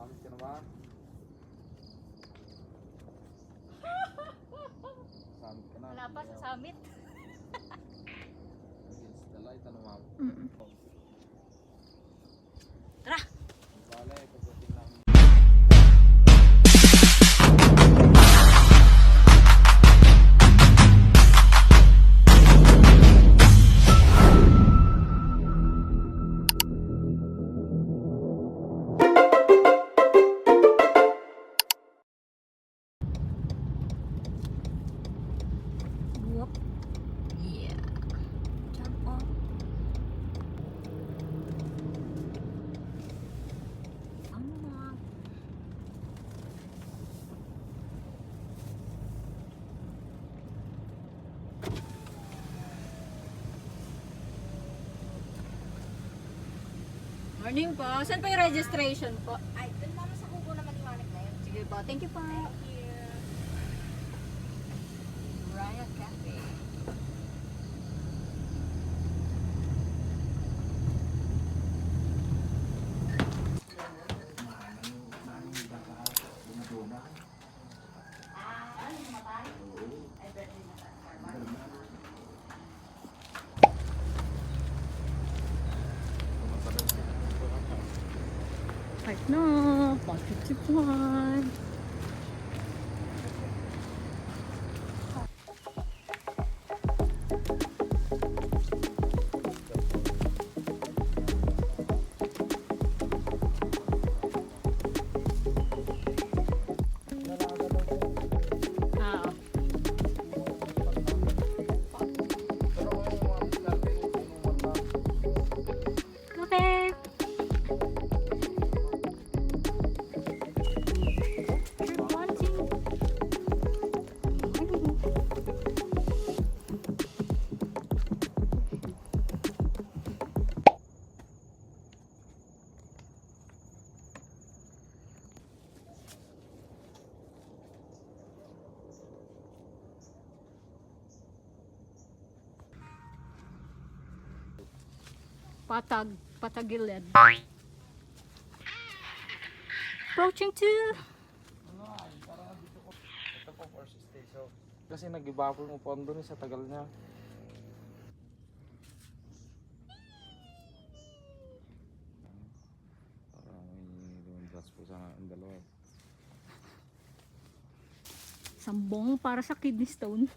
Summit ka na ba? Summit ka na. Wala pa sa summit. Against the light, ano ma'am? Tara! Bale, pagdating namin. Whoop. Yeah. Jump off. Unlock. Morning po. Saan po yung registration po? Ay, dun naman sa kubo na maliwanag na yun. Sige po. Thank you po. Thank you. Riot Cafe. Ano yung matay? Ay, birthday na tayo. Right na. Bakit si Juan? Ah, okay. You're wanting. Patagilid. Approaching to Ito po, first station. Kasi nag-ibabol mo po doon sa tagal niya. Parang may lumabas po sa ang dalawa. sambong para sa kidney stone.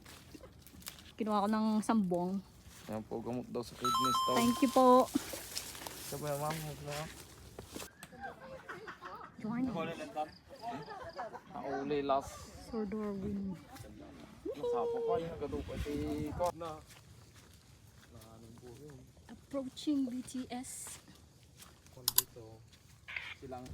Kinuha ko ng sambong. Yan po, gamot daw sa kidney stone. Thank you po. Ito ba ma'am? Ito ba? Join. Nauli last. Sir Darwin. Nasapo pa yung nagadupa. Ito na. Anong po yun? Approaching BTS. Kung dito, silang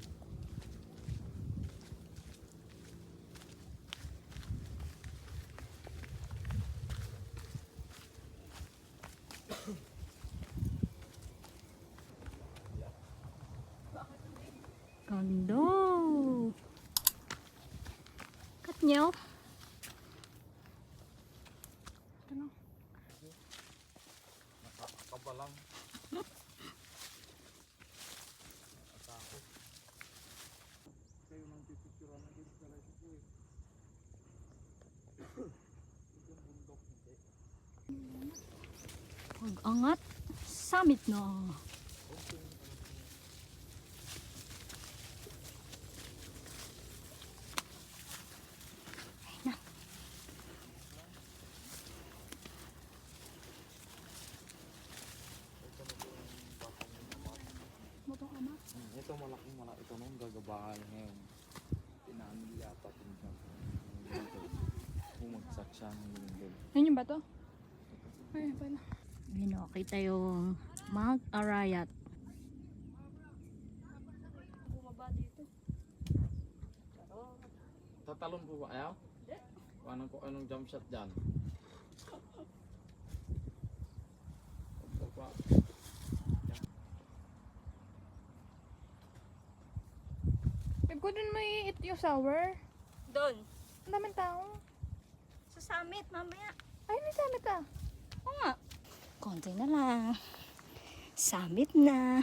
Ganda. Katnyaw. nakakabalang. Atakot. Kayo nang pipicturan na din sa life ko eh. Itong bundok hindi. Pag-angat. Summit na. Motong ama. Ito malaking malaki. Ito nung gagabahan ngayon. Tinamil yata pinsan. Bumagsak siya ng lindol. Yan yung bato? Ay, pala. Binokita yung Mount Arayat. Bumaba dito. Tatalon po ba ayaw? Anong jump shot dyan? Opo pa. Ko dun may yung sour. Doon. Ang daming tao. Sa summit, mamaya. Ay, may summit ah. Oo nga. Konti na lang. Summit na.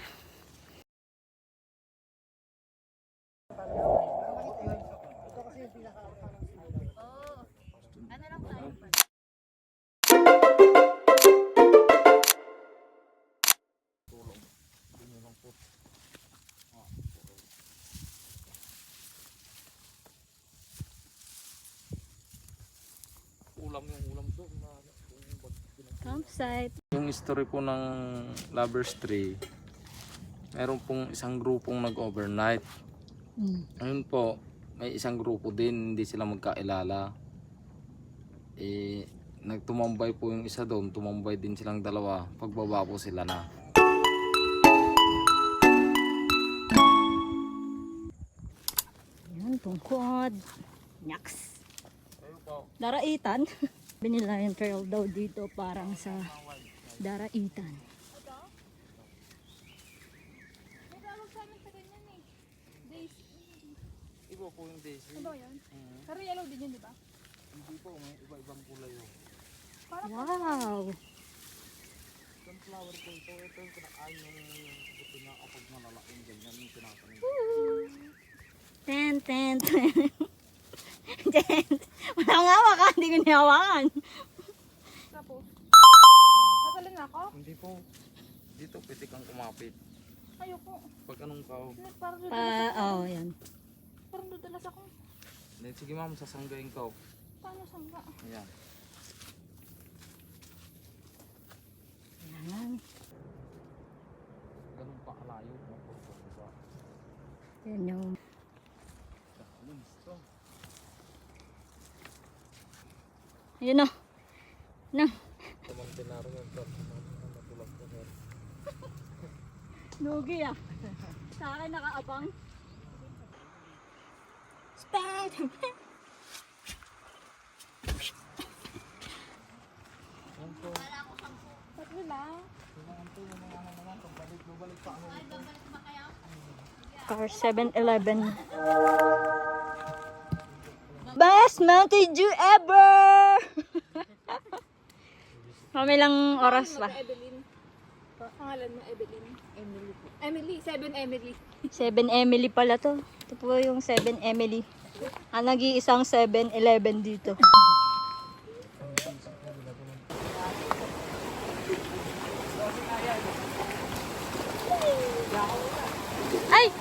alam yung ulam doon. Campsite. Yung story po ng Lovers Tree, meron pong isang grupong nag-overnight. Ayun po, may isang grupo din, hindi sila magkailala. Nagtumambay po yung isa doon, tumambay din silang dalawa. Pagbaba po sila na. Yan, tungkod. Nyaks. Ayun po. Daraitan. Binila yung trail daw dito parang sa Daraitan. May tawag sa amin sa ganyan eh. Daisy. Iba po yung daisy. Ano ba yan? Pero yellow din yun, di ba? Hindi po, may iba-ibang kulay yun. Wow! Sunflower po ito. Ito yung kinakain yung buto niya kapag malalaking ganyan yung kinakain. Ten, ten, ten. Ten. Wala nga hawakan, hindi ko nihawakan. Tapos. Tatalin na ako? Hindi po. Dito pwede kang kumapit. Ayoko. Pag anong kao. Parang dudalas ako. Oo, yan. Parang dudalas ako. Sige ma'am, sasanggayin ka. Paano sangga? Ayan. Yan. Ganun pa kalayo. Diba? Yan yung... Listo. Ayun o. No. Tamang tinaro yung matulog ko sir. Lugi ah. Sa akin nakaabang. Spider-Man. Yan po. Tatlo lang. Car 7-Eleven. Best Mountain Dew ever! Kamilang oras ba? Evelyn. Pangalan mo, Evelyn. Emily po. Emily. 7 Emily. 7 Emily pala to. Ito po yung 7 Emily. Ang nag-iisang 7-Eleven dito. Ay!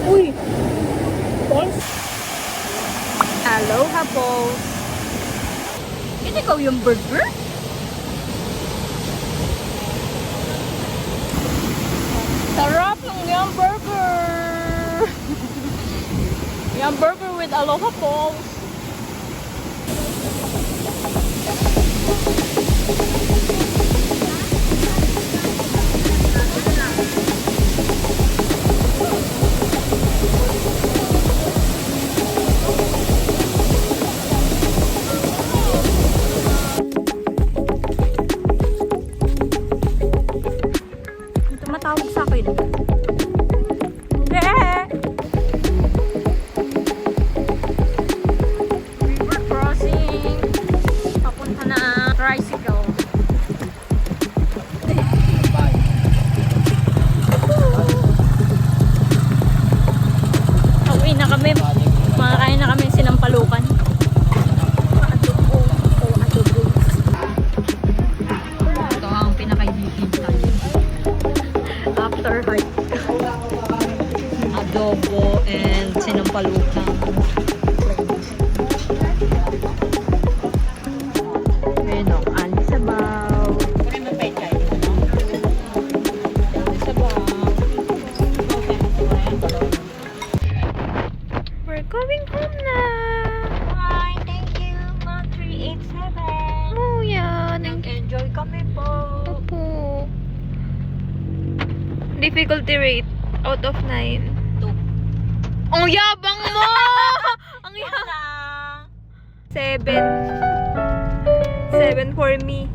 Uy! Aloha po! Hindi ikaw yung burger? Sarap ng yung burger! Yung burger with aloha balls. Tumatawag sa akin. River crossing. Papunta na tricycle. Pauwi na kami. Makakain na kami sinampalukan. Ito ang pinaka-hihintay. After hike. Adobo and sinampalukan. Menok, alisabaw. We're going home na. Bye, thank you, Mom 387. Oh, yan. Nag-enjoy kami po. Opo. Difficulty rate out of 9. 2. Ang yabang mo! Ang yabang. 7. 7 for me.